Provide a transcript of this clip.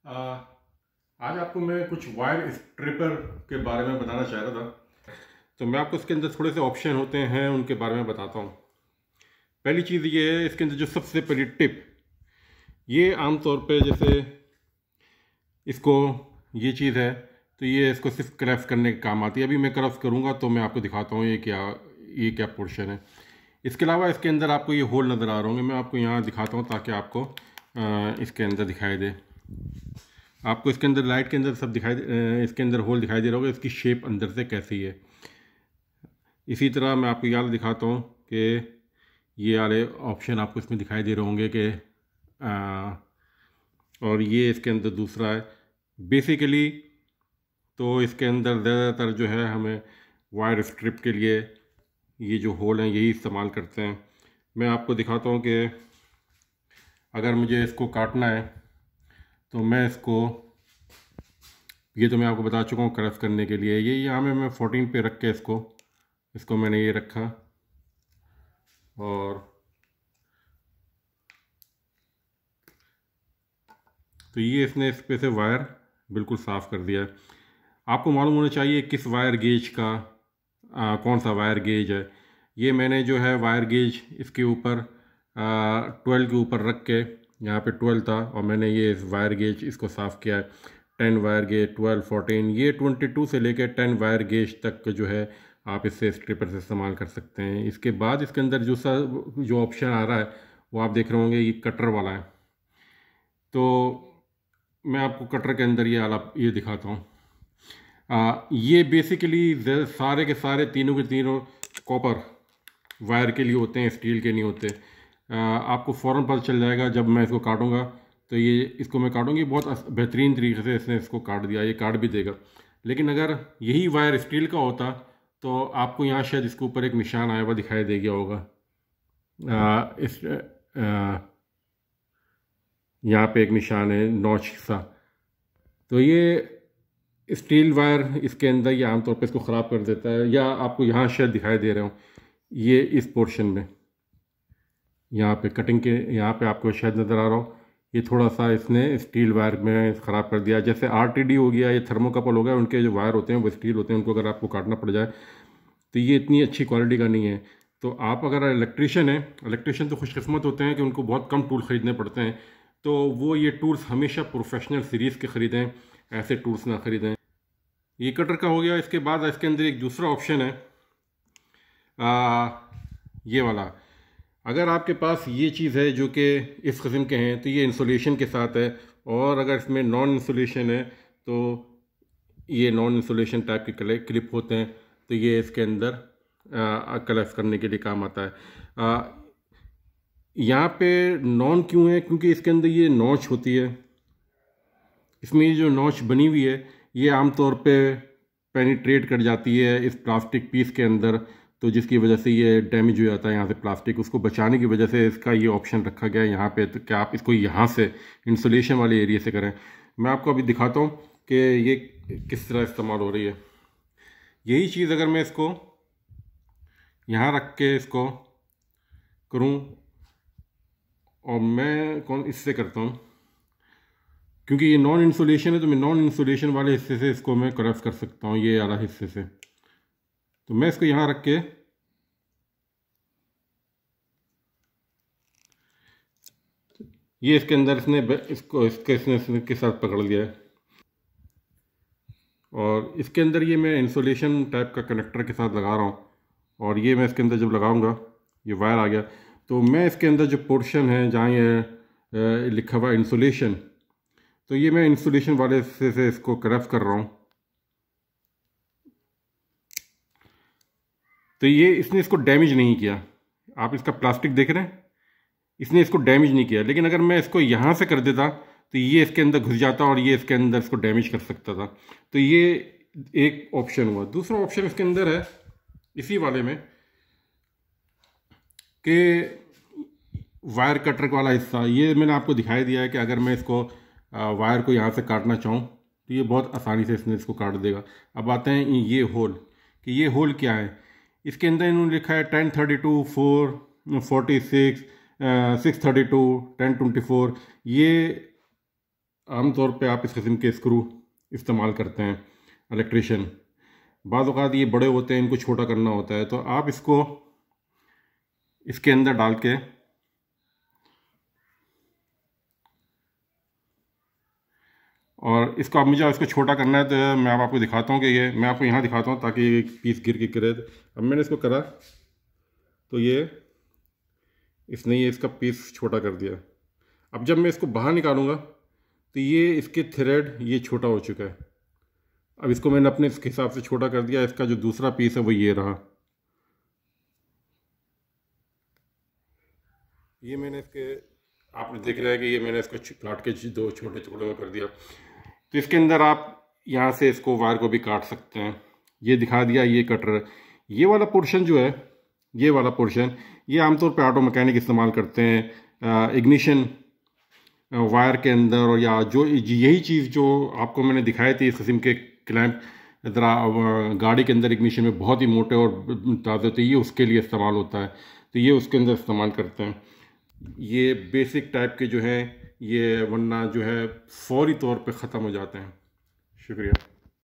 आ, आज आपको मैं कुछ वायर स्ट्रिपर के बारे में बताना चाह रहा था। तो मैं आपको इसके अंदर थोड़े से ऑप्शन होते हैं उनके बारे में बताता हूँ। पहली चीज़ ये है, इसके अंदर जो सबसे पहली टिप, ये आमतौर पे जैसे इसको ये चीज़ है तो ये इसको सिर्फ क्रैफ्ट करने के काम आती है। अभी मैं क्रैफ्ट करूँगा तो मैं आपको दिखाता हूँ ये क्या पोर्शन है। इसके अलावा इसके अंदर आपको ये होल नज़र आ रहे होंगे, मैं आपको यहाँ दिखाता हूँ ताकि आपको इसके अंदर दिखाई दे। आपको इसके अंदर लाइट के अंदर सब इसके अंदर होल दिखाई दे रहा होगा, इसकी शेप अंदर से कैसी है। इसी तरह मैं आपको याद दिखाता हूँ कि ये वाले ऑप्शन आपको इसमें दिखाई दे रहे होंगे कि और ये इसके अंदर दूसरा है। बेसिकली तो इसके अंदर ज़्यादातर जो है हमें वायर स्ट्रिप के लिए ये जो होल हैं यही इस्तेमाल करते हैं। मैं आपको दिखाता हूँ कि अगर मुझे इसको काटना है तो मैं इसको, ये तो मैं आपको बता चुका हूँ क्रश करने के लिए। ये यहाँ में मैं 14 पे रख के इसको मैंने ये रखा और तो ये इसने इस पे से वायर बिल्कुल साफ़ कर दिया है। आपको मालूम होना चाहिए किस वायर गेज का कौन सा वायर गेज है। ये मैंने जो है वायर गेज इसके ऊपर 12 के ऊपर रख के, यहाँ पे 12 था और मैंने ये वायर गेज इसको साफ़ किया है। 10 वायर गेज, 12, 14, ये 22 से लेकर 10 वायर गेज तक जो है आप इससे स्ट्रिपर से इस्तेमाल कर सकते हैं। इसके बाद इसके अंदर जो ऑप्शन आ रहा है वो आप देख रहे होंगे, ये कटर वाला है। तो मैं आपको कटर के अंदर ये वाला ये दिखाता हूँ। ये बेसिकली सारे के सारे तीनों के तीनों कॉपर वायर के लिए होते हैं, स्टील के नहीं होते। आपको फ़ौरन पता चल जाएगा जब मैं इसको काटूंगा। तो ये इसको मैं काटूंगी, बहुत बेहतरीन तरीके से इसने इसको काट दिया, ये काट भी देगा। लेकिन अगर यही वायर स्टील का होता तो आपको यहाँ शायद इसके ऊपर एक निशान आया हुआ दिखाई दे गया होगा। यहाँ पे एक निशान है नॉच सा। तो ये स्टील वायर इसके अंदर ये आमतौर पे इसको ख़राब कर देता है। या आपको यहाँ शायद दिखाई दे रहे हो, ये इस पोर्शन में यहाँ पे कटिंग के यहाँ पे आपको शायद नज़र आ रहा हो, ये थोड़ा सा इसने स्टील वायर में ख़राब कर दिया। जैसे आरटीडी हो गया, ये थर्मोकपल हो गया, उनके जो वायर होते हैं वो स्टील होते हैं, उनको अगर आपको काटना पड़ जाए तो ये इतनी अच्छी क्वालिटी का नहीं है। तो आप अगर इलेक्ट्रीशियन हैं, इलेक्ट्रीशियन तो खुशकिस्मत होते हैं कि उनको बहुत कम टूल ख़रीदने पड़ते हैं। तो वो ये टूल्स हमेशा प्रोफेशनल सीरीज़ के ख़रीदें, ऐसे टूल्स ना ख़रीदें। ये कटर का हो गया। इसके बाद इसके अंदर एक दूसरा ऑप्शन है ये वाला। अगर आपके पास ये चीज़ है जो कि इस किस्म के हैं तो ये इंसुलेशन के साथ है, और अगर इसमें नॉन इंसुलेशन है तो ये नॉन इंसुलेशन टाइप के क्लिप होते हैं, तो ये इसके अंदर कलेक्ट करने के लिए काम आता है। यहाँ पे नॉन क्यों है, क्योंकि इसके अंदर ये नॉच होती है। इसमें ये जो नॉच बनी हुई है ये आमतौर पे पेनिट्रेट कर जाती है इस प्लास्टिक पीस के अंदर, तो जिसकी वजह से ये डैमेज हो जाता है यहाँ से प्लास्टिक। उसको बचाने की वजह से इसका ये ऑप्शन रखा गया है यहाँ पे, तो क्या आप इसको यहाँ से इंसुलेशन वाले एरिया से करें। मैं आपको अभी दिखाता हूँ कि ये किस तरह इस्तेमाल हो रही है। यही चीज़ अगर मैं इसको यहाँ रख के इसको करूँ, और मैं कौन इससे करता हूँ क्योंकि ये नॉन इंसुलेशन है, तो मैं नॉन इंसुलेशन वाले हिस्से से इसको मैं क्रश कर सकता हूँ, ये वाला हिस्से से। तो मैं इसको यहाँ रख के ये इसके अंदर इसके साथ पकड़ लिया है, और इसके अंदर ये मैं इंसुलेशन टाइप का कनेक्टर के साथ लगा रहा हूँ। और ये मैं इसके अंदर जब लगाऊंगा ये वायर आ गया, तो मैं इसके अंदर जो पोर्शन है जहाँ ये लिखा हुआ इंसुलेशन, तो ये मैं इंसुलेशन वाले हिस्से से इसको क्रश कर रहा हूँ। तो ये इसने इसको डैमेज नहीं किया। आप इसका प्लास्टिक देख रहे हैं, इसने इसको डैमेज नहीं किया। लेकिन अगर मैं इसको यहाँ से कर देता तो ये इसके अंदर घुस जाता और ये इसके अंदर इसको डैमेज कर सकता था। तो ये एक ऑप्शन हुआ। दूसरा ऑप्शन इसके अंदर है इसी वाले में कि वायर कटर वाला हिस्सा, ये मैंने आपको दिखाई दिया है कि अगर मैं इसको वायर को यहाँ से काटना चाहूँ तो ये बहुत आसानी से इसने इसको काट देगा। अब आते हैं ये होल, कि ये होल क्या है। इसके अंदर इन्होंने लिखा है 1032, 446, 632, 1024। ये आम तौर पे आप इस किस्म के स्क्रू इस्तेमाल करते हैं इलेक्ट्रिशियन। बाज़ औक़ात ये बड़े होते हैं, इनको छोटा करना होता है, तो आप इसको इसके अंदर डाल के और इसको अब मुझे इसको छोटा करना है, तो मैं अब आपको दिखाता हूँ कि ये मैं आपको यहाँ दिखाता हूँ ताकि ये पीस गिर के गिरे। अब मैंने इसको करा तो ये इसने ये इसका पीस छोटा कर दिया। अब जब मैं इसको बाहर निकालूंगा तो ये इसके थ्रेड ये छोटा हो चुका है। अब इसको मैंने अपने इसके हिसाब से छोटा कर दिया। इसका जो दूसरा पीस है वो ये रहा। ये मैंने इसके आपने देख रहा है कि ये मैंने इसको काट के दो छोटे टुकड़ों में कर दिया। तो इसके अंदर आप यहाँ से इसको वायर को भी काट सकते हैं। ये दिखा दिया ये कटर। ये वाला पोर्शन जो है, ये वाला पोर्शन ये आमतौर पे ऑटो मैकेनिक इस्तेमाल करते हैं इग्निशन वायर के अंदर, और या जो यही चीज़ जो आपको मैंने दिखाई थी इस किस्म के क्लैंप ज़रा गाड़ी के अंदर इग्निशन में बहुत ही मोटे और ताज़े होते हैं, ये उसके लिए इस्तेमाल होता है। तो ये उसके अंदर इस्तेमाल करते हैं। ये बेसिक टाइप के जो हैं ये, वरना जो है फौरी तौर पे ख़त्म हो जाते हैं। शुक्रिया।